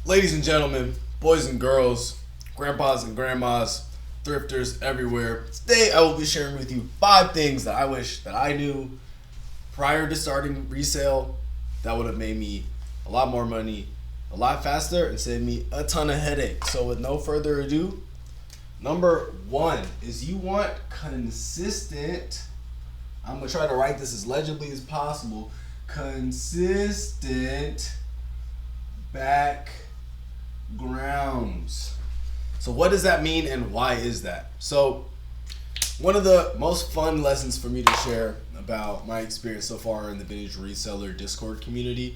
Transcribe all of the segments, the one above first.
Ladies and gentlemen, boys and girls, grandpas and grandmas, thrifters everywhere. Today I will be sharing with you 5 things that I wish that I knew prior to starting resale that would have made me a lot more money a lot faster and saved me a ton of headaches. So with no further ado, number 1 is you want consistent, I'm going to try to write this as legibly as possible, consistent backgrounds. So what does that mean and why is that? So one of the most fun lessons for me to share about my experience so far in the Vintage Reseller Discord community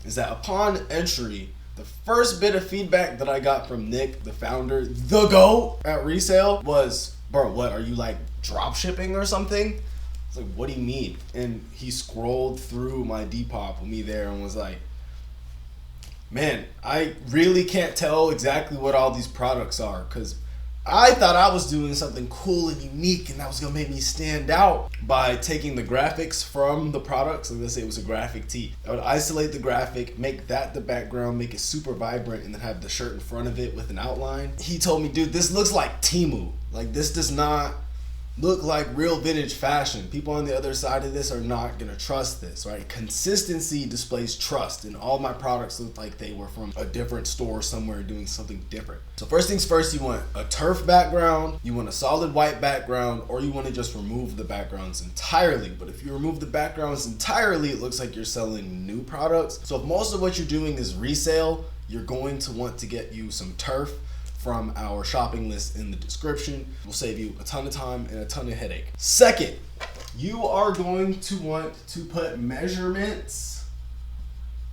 is that upon entry, the first bit of feedback that I got from Nick, the founder, the GOAT at resale, was, bro, what, are you like drop shipping or something? It's like, what do you mean? And he scrolled through my Depop with me there and was like, man, I really can't tell exactly what all these products are because I thought I was doing something cool and unique and that was gonna make me stand out by taking the graphics from the products. Let's say it was a graphic tee. I would isolate the graphic, make that the background, make it super vibrant, and then have the shirt in front of it with an outline. He told me, dude, this looks like Temu. Like, this does not look like real vintage fashion. People on the other side of this are not gonna trust this, right? Consistency displays trust, and all my products looked like they were from a different store somewhere doing something different. So first things first, you want a turf background, you want a solid white background, or you want to just remove the backgrounds entirely. But if you remove the backgrounds entirely, it looks like you're selling new products. So if most of what you're doing is resale, you're going to want to get you some turf from our shopping list in the description. Will save you a ton of time and a ton of headache. Second, you are going to want to put measurements,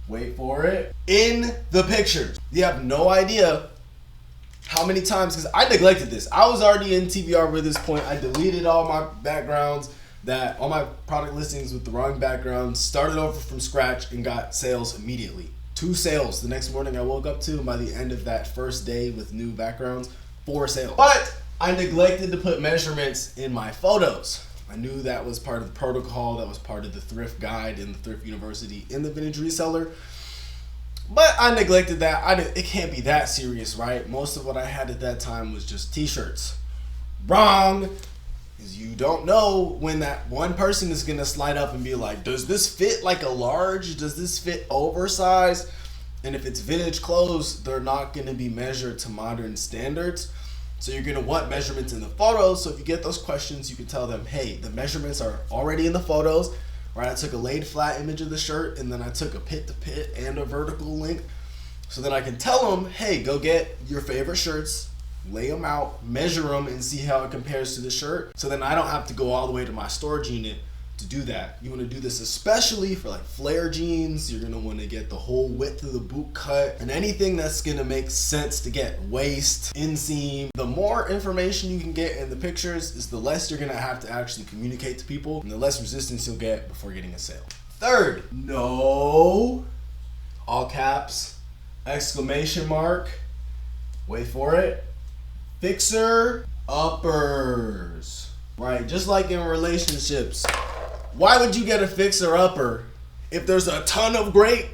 wait for it, in the pictures. You have no idea how many times, because I neglected this. I was already in TBR by this point. I deleted all my backgrounds, all my product listings with the wrong backgrounds, started over from scratch and got sales immediately. 2 sales the next morning I woke up to, and by the end of that first day with new backgrounds, 4 sales. But I neglected to put measurements in my photos. I knew that was part of the protocol, that was part of the thrift guide in the Thrift University in the Vintage Reseller. But I neglected that. It can't be that serious, right? Most of what I had at that time was just t-shirts. Wrong. Is you don't know when that one person is gonna slide up and be like, does this fit like a large? Does this fit oversized? And if it's vintage clothes, they're not gonna be measured to modern standards. So you're gonna want measurements in the photos. So if you get those questions, you can tell them, hey, the measurements are already in the photos, right? I took a laid flat image of the shirt and then I took a pit to pit and a vertical length. So then I can tell them, hey, go get your favorite shirts, lay them out, measure them, and see how it compares to the shirt. So then I don't have to go all the way to my storage unit to do that. You want to do this especially for like flare jeans. You're going to want to get the whole width of the boot cut and anything that's going to make sense to get: waist, inseam. The more information you can get in the pictures is the less you're going to have to actually communicate to people and the less resistance you'll get before getting a sale. Third, no, all caps, exclamation mark, wait for it, fixer uppers, right? Just like in relationships, why would you get a fixer upper if there's a ton of great,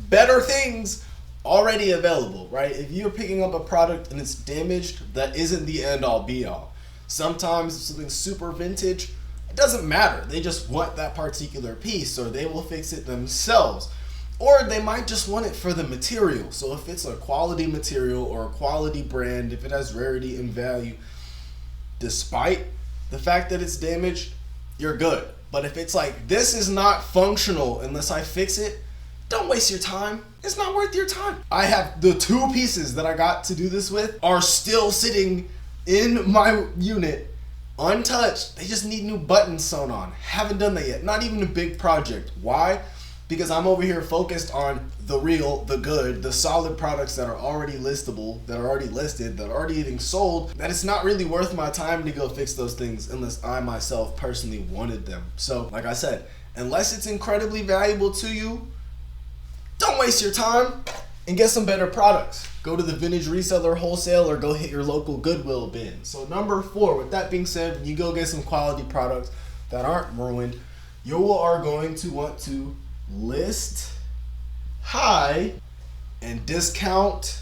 better things already available, right? If you're picking up a product and it's damaged, that isn't the end all be all. Sometimes if something's super vintage, it doesn't matter. They just want that particular piece, or they will fix it themselves. Or they might just want it for the material. So if it's a quality material or a quality brand, if it has rarity and value, despite the fact that it's damaged, you're good. But if it's like, this is not functional unless I fix it, don't waste your time. It's not worth your time. I have the 2 pieces that I got to do this with are still sitting in my unit untouched. They just need new buttons sewn on. Haven't done that yet. Not even a big project. Why? Because I'm over here focused on the real, the good, the solid products that are already listable, that are already listed, that are already getting sold, that it's not really worth my time to go fix those things unless I myself personally wanted them. So, like I said, unless it's incredibly valuable to you, don't waste your time and get some better products. Go to the Vintage Reseller wholesale or go hit your local Goodwill bin. So number 4, with that being said, when you go get some quality products that aren't ruined, you are going to want to list high and discount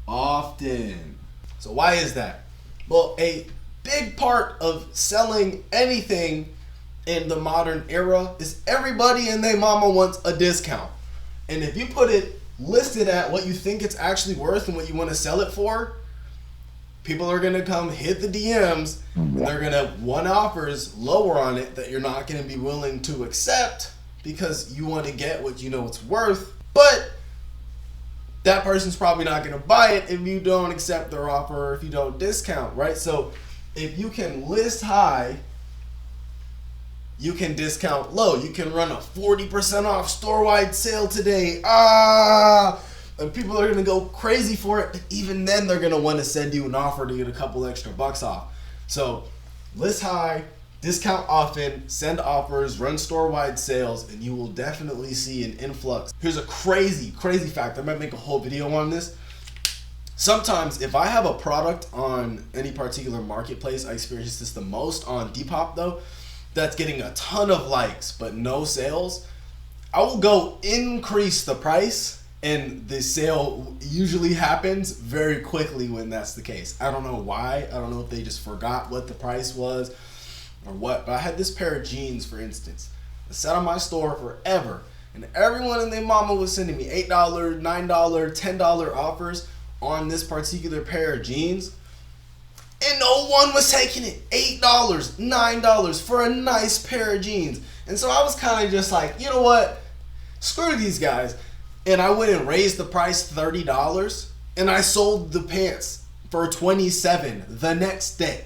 often. So why is that? Well, a big part of selling anything in the modern era is everybody and their mama wants a discount. And if you put it listed at what you think it's actually worth and what you want to sell it for, people are going to come hit the DMs and they're going to want offers lower on it that you're not going to be willing to accept because you want to get what you know it's worth. But that person's probably not going to buy it if you don't accept their offer or if you don't discount, right? So if you can list high, you can discount low. You can run a 40% off store-wide sale today. And people are going to go crazy for it. But even then, they're going to want to send you an offer to get a couple extra bucks off. So list high, discount often, send offers, run store-wide sales, and you will definitely see an influx. Here's a crazy fact. I might make a whole video on this. Sometimes if I have a product on any particular marketplace, I experience this the most on Depop though, that's getting a ton of likes but no sales, I will go increase the price, and the sale usually happens very quickly when that's the case. I don't know why. I don't know if they just forgot what the price was or what, but I had this pair of jeans, for instance, that sat on my store forever, and everyone and their mama was sending me $8, $9, $10 offers on this particular pair of jeans, and no one was taking it. $8, $9 for a nice pair of jeans. And so I was kind of just like, you know what? Screw these guys. And I went and raised the price $30, and I sold the pants for $27 the next day.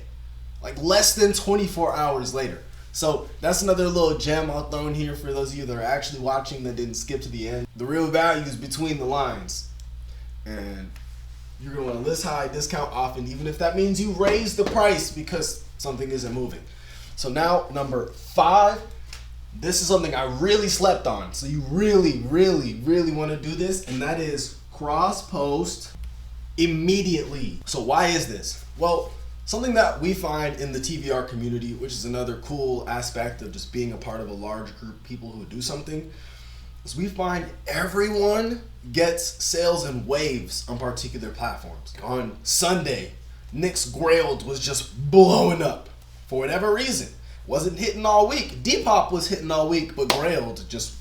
Like less than 24 hours later. So that's another little gem I'll throw in here for those of you that are actually watching that didn't skip to the end. The real value is between the lines. And you're going to want to list high, discount often, even if that means you raise the price because something isn't moving. So now, number 5, this is something I really slept on. So you really want to do this, and that is cross-post immediately. So why is this? Well, something that we find in the TVR community, which is another cool aspect of just being a part of a large group of people who do something, is we find everyone gets sales in waves on particular platforms. On Sunday, Nick's Grailed was just blowing up for whatever reason. Wasn't hitting all week. Depop was hitting all week, but Grailed just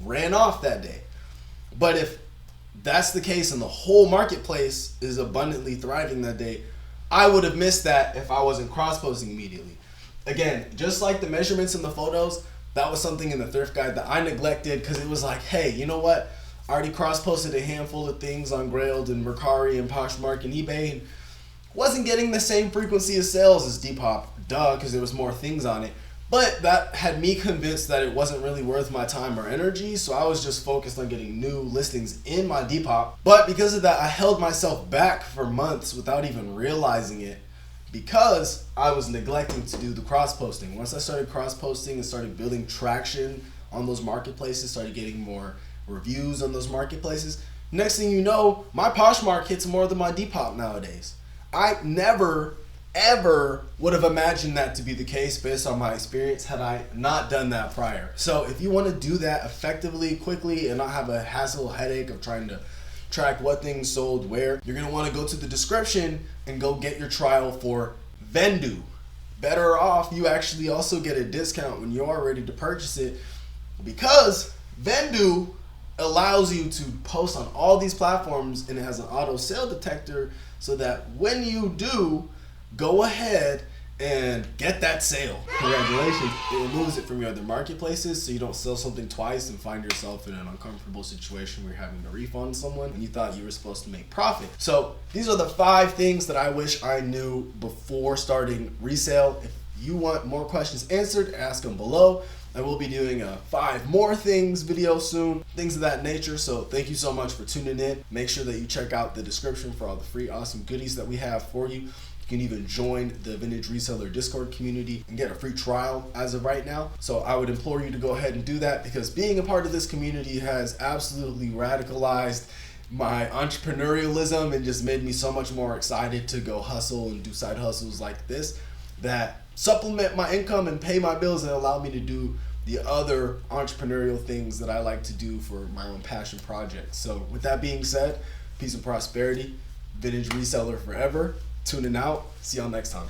ran off that day. But if that's the case and the whole marketplace is abundantly thriving that day, I would have missed that if I wasn't cross-posting immediately. Again, just like the measurements in the photos, that was something in the thrift guide that I neglected because it was like, hey, you know what? I already cross-posted a handful of things on Grailed and Mercari and Poshmark and eBay, and wasn't getting the same frequency of sales as Depop, because there was more things on it. But that had me convinced that it wasn't really worth my time or energy, so I was just focused on getting new listings in my Depop. But because of that, I held myself back for months without even realizing it because I was neglecting to do the cross-posting. Once I started cross-posting and started building traction on those marketplaces, started getting more reviews on those marketplaces, next thing you know, my Poshmark hits more than my Depop nowadays. I never ever would have imagined that to be the case based on my experience had I not done that prior. So if you want to do that effectively, quickly, and not have a hassle headache of trying to track what things sold where, you're going to want to go to the description and go get your trial for Vendu. Better off, you actually also get a discount when you are ready to purchase it, because Vendu allows you to post on all these platforms, and it has an auto sale detector so that when you do go ahead and get that sale, congratulations, it removes it from your other marketplaces so you don't sell something twice and find yourself in an uncomfortable situation where you're having to refund someone when you thought you were supposed to make profit. So these are the 5 things that I wish I knew before starting resale. If you want more questions answered, ask them below. I will be doing a 5 more things video soon, things of that nature. So thank you so much for tuning in. Make sure that you check out the description for all the free awesome goodies that we have for you. You can even join the Vintage Reseller Discord community and get a free trial as of right now. So I would implore you to go ahead and do that, because being a part of this community has absolutely radicalized my entrepreneurialism and just made me so much more excited to go hustle and do side hustles like this that supplement my income and pay my bills and allow me to do the other entrepreneurial things that I like to do for my own passion projects. So with that being said, peace and prosperity. Vintage Reseller forever. Tuning out. See y'all next time.